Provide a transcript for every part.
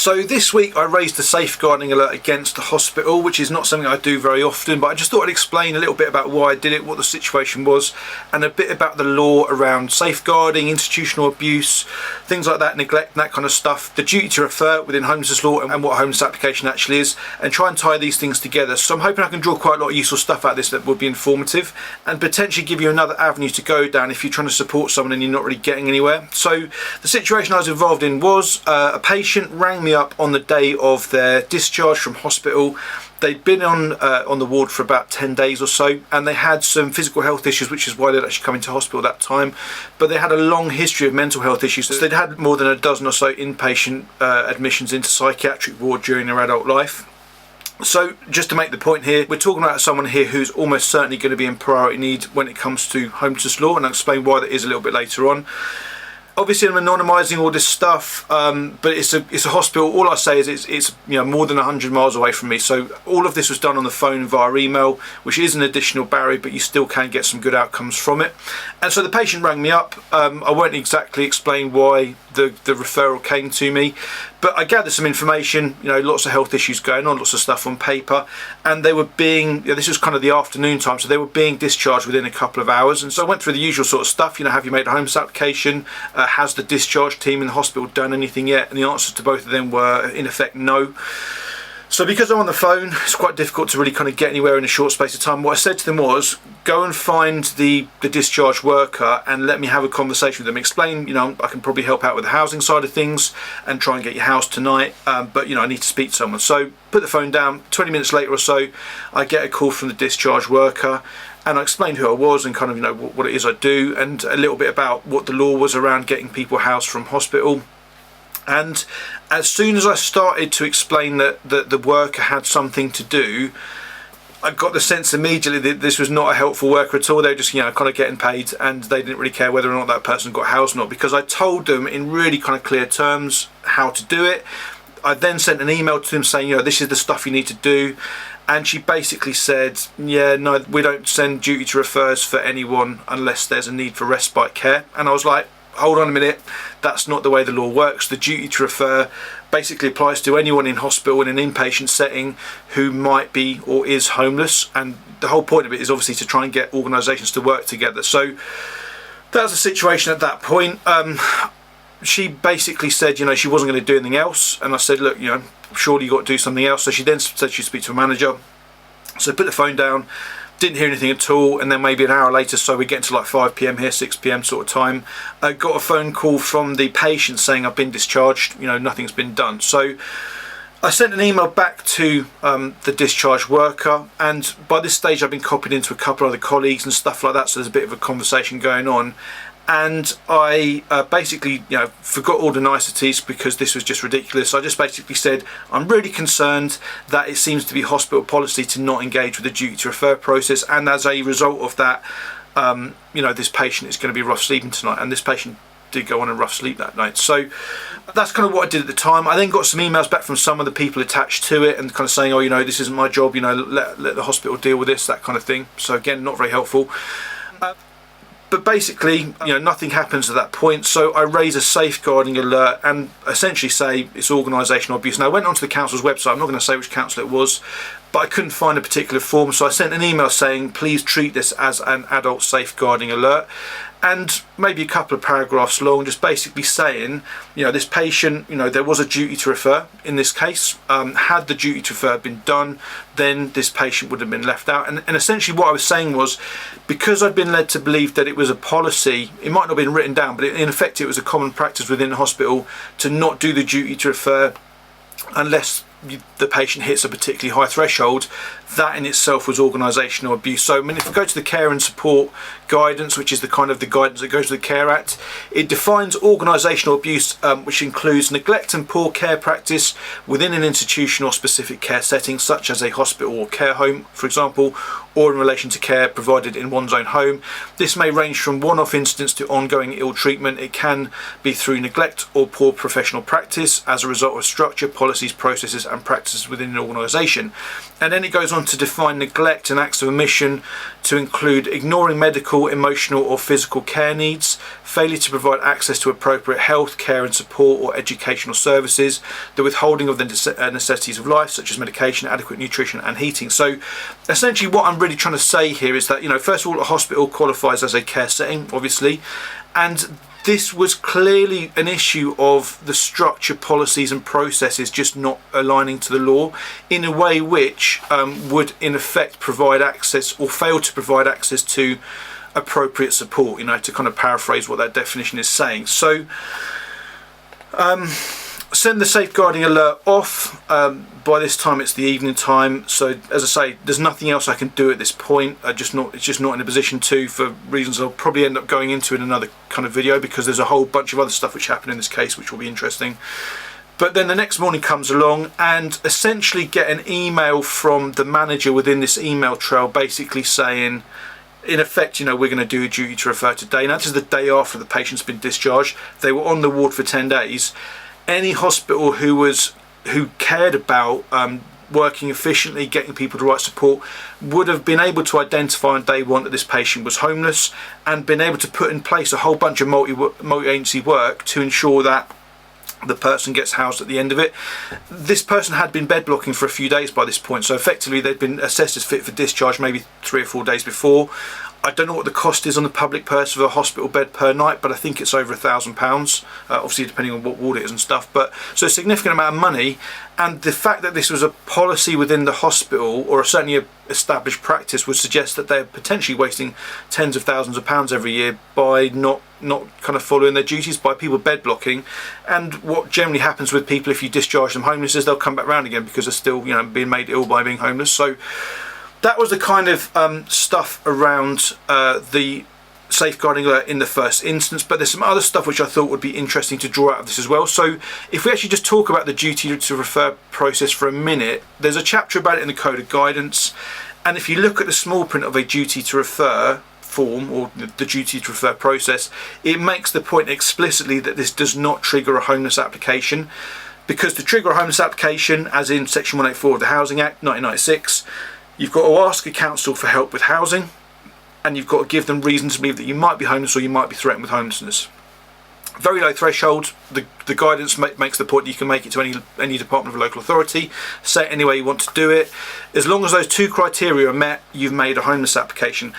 So this week I raised a safeguarding alert against the hospital, which is not something I do very often, but I just thought I'd explain a little bit about why I did it, what the situation was, and a bit about the law around safeguarding, institutional abuse, things like that, neglect, that kind of stuff, the duty to refer within homelessness law and what a homeless application actually is, and try and tie these things together. So I'm hoping I can draw quite a lot of useful stuff out of this that would be informative and potentially give you another avenue to go down if you're trying to support someone and you're not really getting anywhere. So the situation I was involved in was a patient rang me up on the day of their discharge from hospital. They'd been on the ward for about 10 days or so, and they had some physical health issues, which is why they'd actually come into hospital at that time. But they had a long history of mental health issues. So they'd had more than a dozen or so inpatient admissions into psychiatric ward during their adult life. So just to make the point here, we're talking about someone here who's almost certainly going to be in priority need when it comes to homelessness law, and I'll explain why that is a little bit later on. Obviously I'm anonymising all this stuff, but it's a hospital. All I say is it's more than 100 miles away from me, so all of this was done on the phone via email, which is an additional barrier, but you still can get some good outcomes from it. And so the patient rang me up. I won't exactly explain why the referral came to me, but I gathered some information, lots of health issues going on, lots of stuff on paper, and they were being, this was kind of the afternoon time, so they were being discharged within a couple of hours. And so I went through the usual sort of stuff, have you made a homeless application? Has the discharge team in the hospital done anything yet? And the answers to both of them were in effect no. So because I'm on the phone, it's quite difficult to really kind of get anywhere in a short space of time. What I said to them was, go and find the discharge worker and let me have a conversation with them. Explain, I can probably help out with the housing side of things and try and get your house tonight, but I need to speak to someone. So put the phone down. 20 minutes later or so, I get a call from the discharge worker, and I explained who I was and kind of what it is I do, and a little bit about what the law was around getting people housed from hospital. And as soon as I started to explain that the worker had something to do, I got the sense immediately that this was not a helpful worker at all. They were just kind of getting paid, and they didn't really care whether or not that person got housed or not, because I told them in really kind of clear terms how to do it. I then sent an email to them saying, this is the stuff you need to do. And she basically said, yeah, no, we don't send duty to refers for anyone unless there's a need for respite care. And I was like, hold on a minute, that's not the way the law works. The duty to refer basically applies to anyone in hospital in an inpatient setting who might be or is homeless, and the whole point of it is obviously to try and get organisations to work together. So that was the situation at that point. She basically said, she wasn't going to do anything else, and I said, look, surely you got to do something else. So she then said she'd speak to a manager. So I put the phone down, didn't hear anything at all, and then maybe an hour later, so we get to like 5 p.m. here, 6 p.m. sort of time, I got a phone call from the patient saying I've been discharged, nothing's been done. So I sent an email back to the discharge worker, and by this stage I've been copied into a couple of other colleagues and stuff like that, so there's a bit of a conversation going on. And I basically, forgot all the niceties because this was just ridiculous. I just basically said, I'm really concerned that it seems to be hospital policy to not engage with the duty to refer process, and as a result of that, this patient is going to be rough sleeping tonight. And this patient did go on a rough sleep that night. So that's kind of what I did at the time. I then got some emails back from some of the people attached to it and kind of saying, this isn't my job, let the hospital deal with this, that kind of thing. So again, not very helpful. But basically, nothing happens at that point. So I raise a safeguarding alert and essentially say it's organisational abuse. Now I went onto the council's website. I'm not going to say which council it was, but I couldn't find a particular form. So I sent an email saying, please treat this as an adult safeguarding alert. And maybe a couple of paragraphs long, just basically saying, this patient, there was a duty to refer in this case. Had the duty to refer been done, then this patient would have been left out. And essentially what I was saying was, because I'd been led to believe that it was a policy, it might not have been written down, but in effect it was a common practice within the hospital to not do the duty to refer unless the patient hits a particularly high threshold. That in itself was organisational abuse. So if we go to the care and support guidance, which is the guidance that goes with the Care Act, it defines organisational abuse, which includes neglect and poor care practice within an institution or specific care setting, such as a hospital or care home, for example, or in relation to care provided in one's own home. This may range from one-off incidents to ongoing ill treatment. It can be through neglect or poor professional practice as a result of structure, policies, processes and practices within an organisation. And then it goes on to define neglect and acts of omission to include ignoring medical, emotional or physical care needs, failure to provide access to appropriate health, care and support or educational services, the withholding of the necessities of life such as medication, adequate nutrition and heating. So essentially what I'm really trying to say here is that, first of all, a hospital qualifies as a care setting, obviously, and this was clearly an issue of the structure, policies and processes just not aligning to the law in a way which would in effect provide access or fail to provide access to appropriate support, to kind of paraphrase what that definition is saying. So send the safeguarding alert off. By this time it's the evening time, so as I say, there's nothing else I can do at this point. It's just not in a position to, for reasons I'll probably end up going into in another kind of video, because there's a whole bunch of other stuff which happened in this case which will be interesting. But then the next morning comes along and essentially get an email from the manager within this email trail basically saying, in effect, we're going to do a duty to refer today. Now this is the day after the patient's been discharged. They were on the ward for 10 days. Any hospital who cared about working efficiently, getting people the right support, would have been able to identify on day one that this patient was homeless and been able to put in place a whole bunch of multi-agency work to ensure that the person gets housed at the end of it. This person had been bed blocking for a few days by this point, so effectively they'd been assessed as fit for discharge maybe 3 or 4 days before. I don't know what the cost is on the public purse of a hospital bed per night, but I think it's over £1,000, obviously depending on what ward it is and stuff. But so a significant amount of money, and the fact that this was a policy within the hospital, or certainly a established practice, would suggest that they're potentially wasting tens of thousands of pounds every year by not kind of following their duties, by people bed blocking. And what generally happens with people if you discharge them homeless is they'll come back round again because they're still being made ill by being homeless. So that was the kind of stuff around the safeguarding alert in the first instance, but there's some other stuff which I thought would be interesting to draw out of this as well. So if we actually just talk about the duty to refer process for a minute, there's a chapter about it in the Code of Guidance, and if you look at the small print of a duty to refer form, or the duty to refer process, it makes the point explicitly that this does not trigger a homeless application, because to trigger a homeless application, as in section 184 of the Housing Act 1996, you've got to ask a council for help with housing, and you've got to give them reason to believe that you might be homeless or you might be threatened with homelessness. Very low threshold. The guidance makes the point that you can make it to any department of a local authority, say it any way you want to do it. As long as those two criteria are met, you've made a homeless application.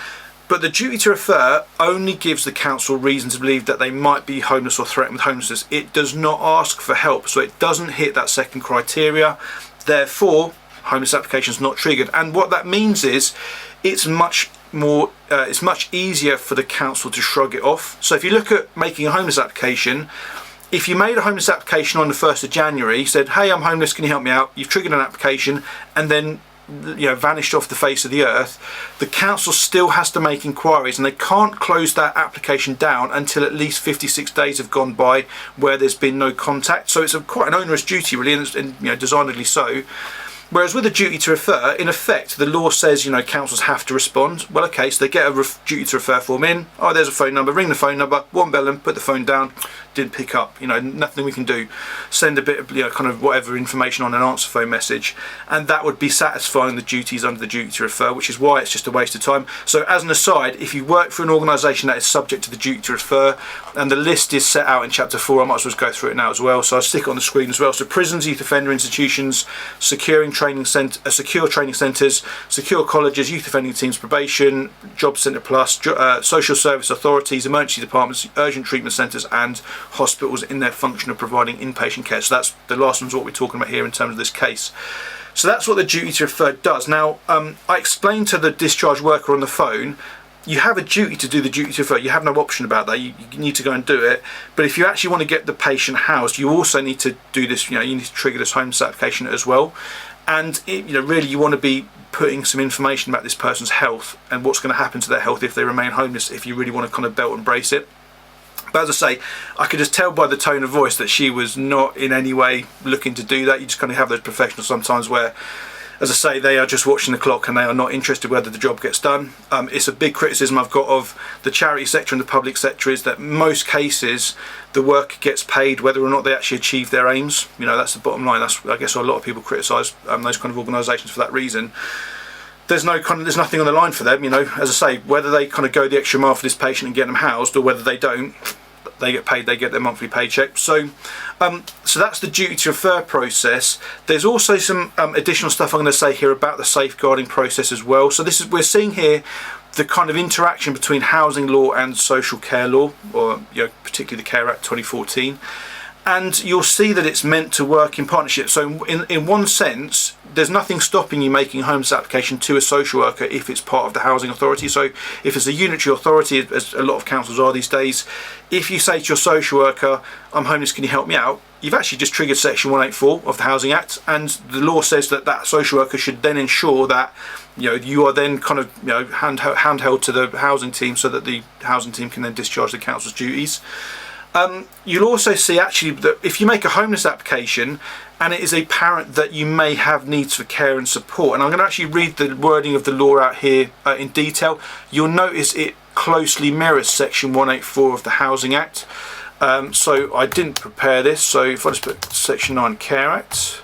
But the duty to refer only gives the council reason to believe that they might be homeless or threatened with homelessness. It does not ask for help, so it doesn't hit that second criteria. Therefore, homeless application is not triggered. And what that means is it's much easier for the council to shrug it off. So if you look at making a homeless application, if you made a homeless application on the 1st of January, said, hey, I'm homeless, can you help me out? You've triggered an application and then vanished off the face of the earth, the council still has to make inquiries, and they can't close that application down until at least 56 days have gone by where there's been no contact. So it's quite an onerous duty really, and designedly so. Whereas with a duty to refer, in effect, the law says, councils have to respond. Well, okay, so they get a duty to refer form in. Oh, there's a phone number. Ring the phone number. One bell and put the phone down. Didn't pick up. Nothing we can do. Send a bit of, kind of whatever information on an answer phone message, and that would be satisfying the duties under the duty to refer, which is why it's just a waste of time. So as an aside, if you work for an organisation that is subject to the duty to refer, and the list is set out in chapter 4, I might as well go through it now as well. So I'll stick it on the screen as well. So prisons, youth offender institutions, secure training centres, secure colleges, youth offending teams, probation, job centre plus, social service authorities, emergency departments, urgent treatment centres and hospitals in their function of providing inpatient care. So that's the last one's what we're talking about here in terms of this case. So that's what the duty to refer does. Now, I explained to the discharge worker on the phone, you have a duty to do the duty to refer. You have no option about that. You need to go and do it. But if you actually want to get the patient housed, you also need to do this. You need to trigger this homeless application as well. And really, you want to be putting some information about this person's health and what's going to happen to their health if they remain homeless, if you really want to kind of belt and brace it. But as I say, I could just tell by the tone of voice that she was not in any way looking to do that. You just kind of have those professionals sometimes where as I say, they are just watching the clock and they are not interested whether the job gets done. It's a big criticism I've got of the charity sector and the public sector, is that most cases the work gets paid whether or not they actually achieve their aims. You know, that's the bottom line. That's, I guess, a lot of people criticise those kind of organisations for that reason. There's nothing on the line for them. You know, as I say, whether they kind of go the extra mile for this patient and get them housed, or whether they don't, they get paid. They get their monthly paycheck. So that's the duty to refer process. There's also some additional stuff I'm going to say here about the safeguarding process as well. So we're seeing here the kind of interaction between housing law and social care law, or particularly the Care Act 2014. And you'll see that it's meant to work in partnership. So in one sense, there's nothing stopping you making a homeless application to a social worker if it's part of the housing authority. So if it's a unitary authority, as a lot of councils are these days, if you say to your social worker, I'm homeless, can you help me out? You've actually just triggered section 184 of the Housing Act, and the law says that that social worker should then ensure that you are then kind of handheld to the housing team, so that the housing team can then discharge the council's duties. You'll also see actually that if you make a homeless application and it is apparent that you may have needs for care and support, and I'm going to actually read the wording of the law out here in detail, you'll notice it closely mirrors section 184 of the Housing Act. So I didn't prepare this, so if I just put section 9 Care Act.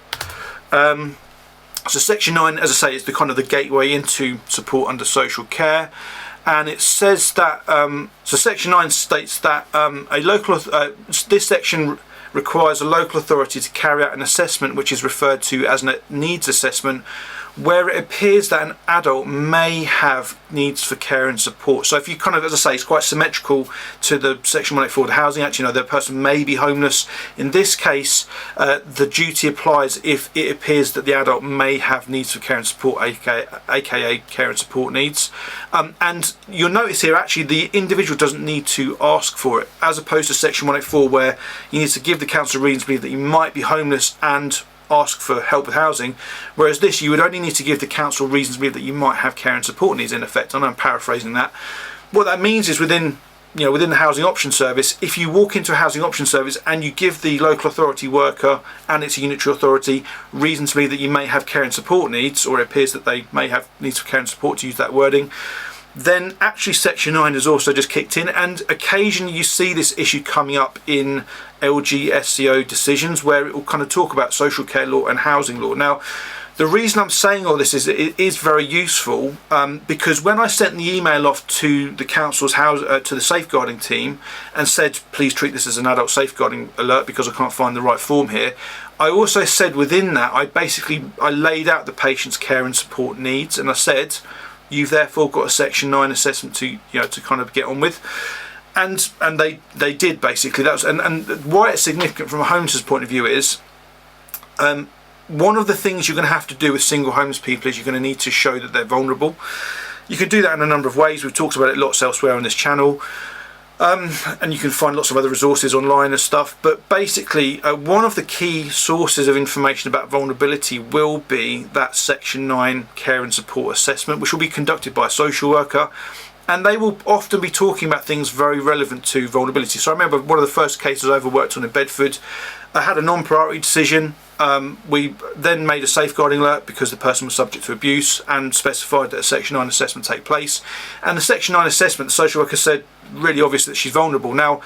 So section 9, as I say, is the kind of the gateway into support under social care. And it says that, so section 9 states that this section requires a local authority to carry out an assessment which is referred to as a needs assessment, where it appears that an adult may have needs for care and support. So if you kind of, as I say, it's quite symmetrical to the section 184 of the Housing Act. The person may be homeless. In this case, the duty applies if it appears that the adult may have needs for care and support, aka care and support needs. And you'll notice here actually the individual doesn't need to ask for it, as opposed to section 184 where you need to give the council reasons to believe that you might be homeless and ask for help with housing, whereas this, you would only need to give the council reasons to believe that you might have care and support needs, in effect. I know I'm paraphrasing that. What that means is within the housing option service, if you walk into a housing option service and you give the local authority worker, and it's a unitary authority, reason to believe that you may have care and support needs, or it appears that they may have needs for care and support, to use that wording, then actually section 9 has also just kicked in, and occasionally you see this issue coming up in LGSCO decisions where it will kind of talk about social care law and housing law. Now, the reason I'm saying all this is it is very useful, because when I sent the email off to the council's to the safeguarding team and said, please treat this as an adult safeguarding alert because I can't find the right form here, I also said within that, I laid out the patient's care and support needs, and I said, you've therefore got a section 9 assessment to kind of get on with, and they did basically. That was and why it's significant from a homelessness point of view is, one of the things you're going to have to do with single homeless people is you're going to need to show that they're vulnerable. You can do that in a number of ways. We've talked about it lots elsewhere on this channel. And you can find lots of other resources online and stuff, but basically one of the key sources of information about vulnerability will be that section 9 care and support assessment, which will be conducted by a social worker, and they will often be talking about things very relevant to vulnerability. So I remember one of the first cases I ever worked on in Bedford, I had a non-priority decision. We then made a safeguarding alert because the person was subject to abuse, and specified that a section 9 assessment take place. And the section 9 assessment, the social worker said, really obvious that she's vulnerable. Now,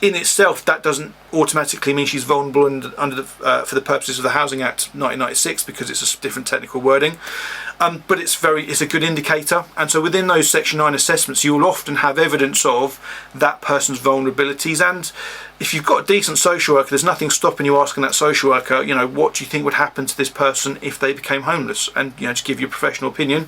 in itself, that doesn't automatically mean she's vulnerable for the purposes of the Housing Act 1996, because it's a different technical wording. But it's a good indicator. And so within those section 9 assessments, you will often have evidence of that person's vulnerabilities. And if you've got a decent social worker, there's nothing stopping you asking that social worker, what do you think would happen to this person if they became homeless? And just give you a professional opinion.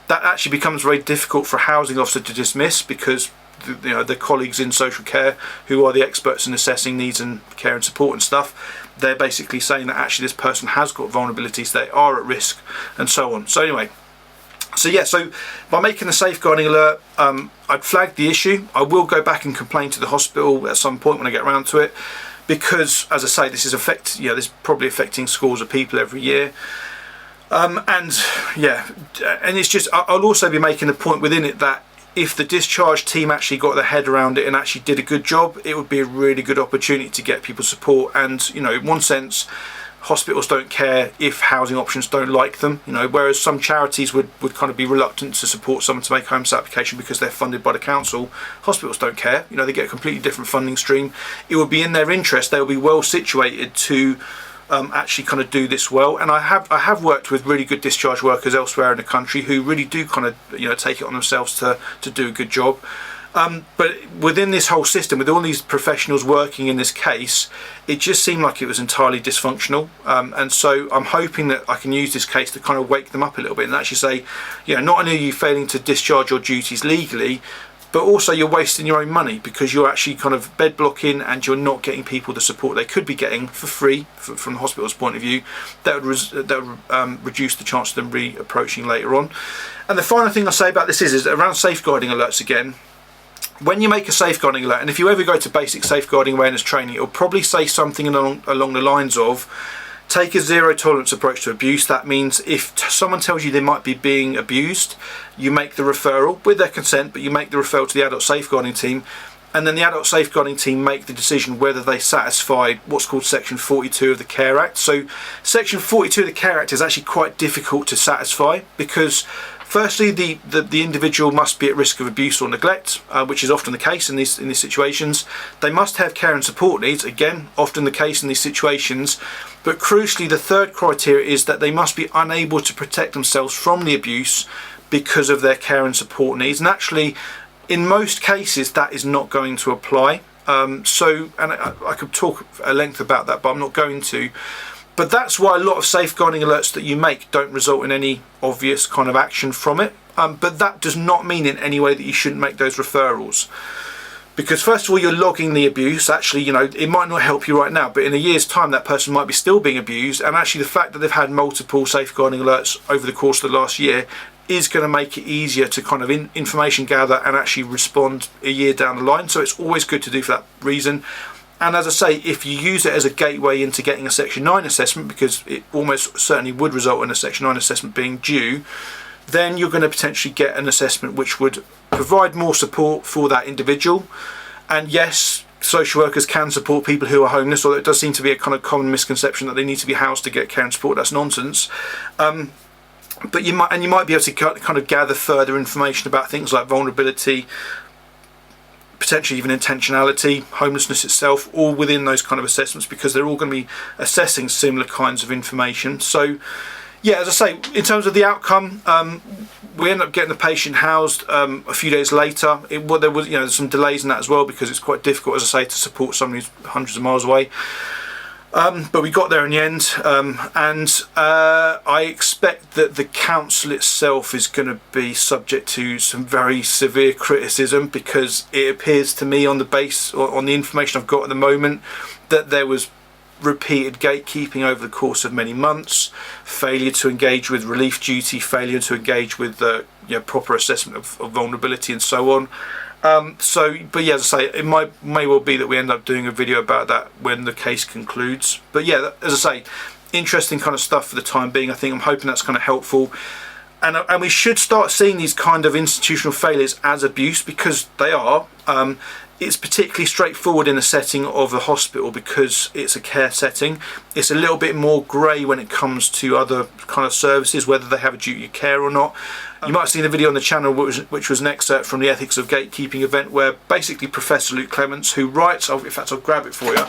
That actually becomes very difficult for a housing officer to dismiss, because the colleagues in social care who are the experts in assessing needs and care and support and stuff, they're basically saying that actually this person has got vulnerabilities, they are at risk, and so on. So anyway, so by making a safeguarding alert, I'd flagged the issue. I will go back and complain to the hospital at some point when I get around to it, because as I say, this is this is probably affecting scores of people every year. And it's just, I'll also be making the point within it that if the discharge team actually got their head around it and actually did a good job, it would be a really good opportunity to get people support. And in one sense, Hospitals don't care if housing options don't like them, you know, whereas some charities would kind of be reluctant to support someone to make a homeless application because they're funded by the council. Hospitals don't care, you know, they get a completely different funding stream. It would be in their interest, they will be well situated to actually kind of do this well. And I have worked with really good discharge workers elsewhere in the country who really do kind of, you know, take it on themselves to do a good job. But within this whole system, with all these professionals working in this case, it just seemed like it was entirely dysfunctional. And so I'm hoping that I can use this case to kind of wake them up a little bit and actually say, you know, not only are you failing to discharge your duties legally, but also you're wasting your own money because you're actually kind of bed blocking and you're not getting people the support they could be getting for free from the hospital's point of view. That would reduce the chance of them reapproaching later on. And the final thing I'll say about this is around safeguarding alerts again. When you make a safeguarding alert, and if you ever go to basic safeguarding awareness training, it'll probably say something along the lines of, take a zero tolerance approach to abuse. That means if someone tells you they might be being abused, you make the referral with their consent, but you make the referral to the adult safeguarding team, and then the adult safeguarding team make the decision whether they satisfy what's called Section 42 of the Care Act. So Section 42 of the Care Act is actually quite difficult to satisfy because firstly, the individual must be at risk of abuse or neglect, which is often the case in these situations. They must have care and support needs, again, often the case in these situations. But crucially, the third criteria is that they must be unable to protect themselves from the abuse because of their care and support needs. And actually, in most cases, that is not going to apply. And I could talk at length about that, but I'm not going to. But that's why a lot of safeguarding alerts that you make don't result in any obvious kind of action from it. But that does not mean in any way that you shouldn't make those referrals. Because first of all, you're logging the abuse. Actually, you know, it might not help you right now, but in a year's time, that person might be still being abused. And actually the fact that they've had multiple safeguarding alerts over the course of the last year is going to make it easier to kind of information gather and actually respond a year down the line. So it's always good to do for that reason. And as I say, if you use it as a gateway into getting a Section 9 assessment, because it almost certainly would result in a Section 9 assessment being due, then you're going to potentially get an assessment which would provide more support for that individual. And yes, social workers can support people who are homeless, although it does seem to be a kind of common misconception that they need to be housed to get care and support. That's nonsense. But you might be able to kind of gather further information about things like vulnerability, potentially even intentionality, homelessness itself, all within those kind of assessments, because they're all going to be assessing similar kinds of information. So yeah, as I say, in terms of the outcome, we end up getting the patient housed a few days later. There was, you know, some delays in that as well because it's quite difficult, as I say, to support someone who's hundreds of miles away. But we got there in the end, and I expect that the council itself is going to be subject to some very severe criticism, because it appears to me on the information I've got at the moment that there was repeated gatekeeping over the course of many months, failure to engage with relief duty, failure to engage with proper assessment of vulnerability and so on. But yeah, as I say, it may well be that we end up doing a video about that when the case concludes. But yeah, as I say, interesting kind of stuff for the time being. I'm hoping that's kind of helpful. And we should start seeing these kind of institutional failures as abuse, because they are. It's particularly straightforward in a setting of a hospital because it's a care setting. It's a little bit more grey when it comes to other kind of services, whether they have a duty of care or not. You might have seen the video on the channel which was an excerpt from the Ethics of Gatekeeping event, where basically Professor Luke Clements, who writes, in fact I'll grab it for you,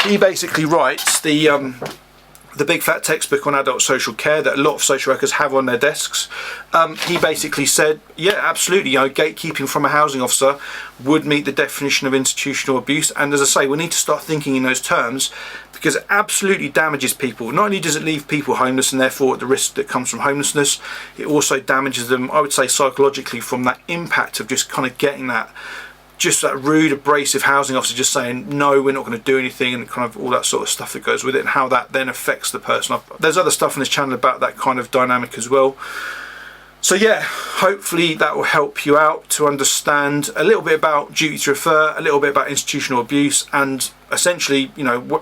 he basically writes the big fat textbook on adult social care that a lot of social workers have on their desks. He basically said, yeah, absolutely, gatekeeping from a housing officer would meet the definition of institutional abuse. And as I say, we need to start thinking in those terms, because it absolutely damages people. Not only does it leave people homeless and therefore at the risk that comes from homelessness, it also damages them, I would say, psychologically, from that impact of just kind of getting that rude, abrasive housing officer just saying, no, we're not going to do anything, and kind of all that sort of stuff that goes with it, and how that then affects the person. There's other stuff on this channel about that kind of dynamic as well. So yeah, hopefully that will help you out to understand a little bit about duty to refer, a little bit about institutional abuse, and essentially,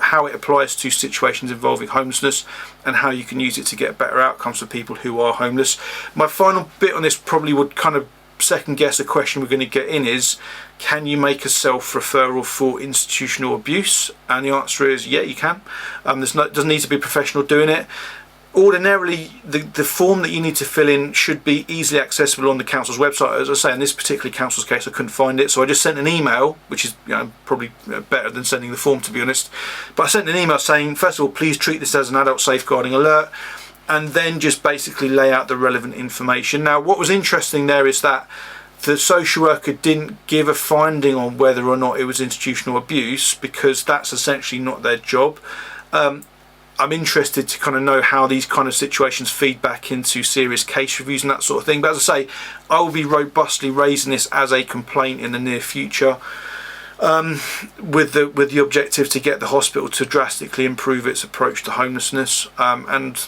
how it applies to situations involving homelessness and how you can use it to get better outcomes for people who are homeless. My final bit on this probably would kind of second guess a question we're going to get in is, can you make a self-referral for institutional abuse? And the answer is, yeah, you can. Doesn't need to be a professional doing it. Ordinarily, the form that you need to fill in should be easily accessible on the council's website. As I say, in this particular council's case, I couldn't find it, so I just sent an email, which is probably better than sending the form, to be honest. But I sent an email saying, first of all, please treat this as an adult safeguarding alert, and then just basically lay out the relevant information. Now, what was interesting there is that the social worker didn't give a finding on whether or not it was institutional abuse, because that's essentially not their job. I'm interested to kind of know how these kind of situations feed back into serious case reviews and that sort of thing. But as I say, I will be robustly raising this as a complaint in the near future, with the objective to get the hospital to drastically improve its approach to homelessness, and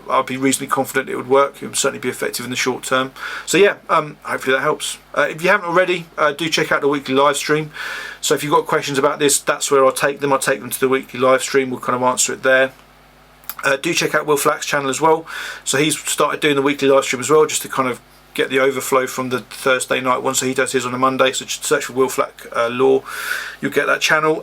I'll be reasonably confident it would work. It would certainly be effective in the short term. So yeah, hopefully that helps. If you haven't already, do check out the weekly live stream. So if you've got questions about this, that's where I'll take them. I'll take them to the weekly live stream. We'll kind of answer it there. Do check out Will Flack's channel as well. So he's started doing the weekly live stream as well, just to kind of get the overflow from the Thursday night one. So he does his on a Monday. So just search for Will Flack Law. You'll get that channel.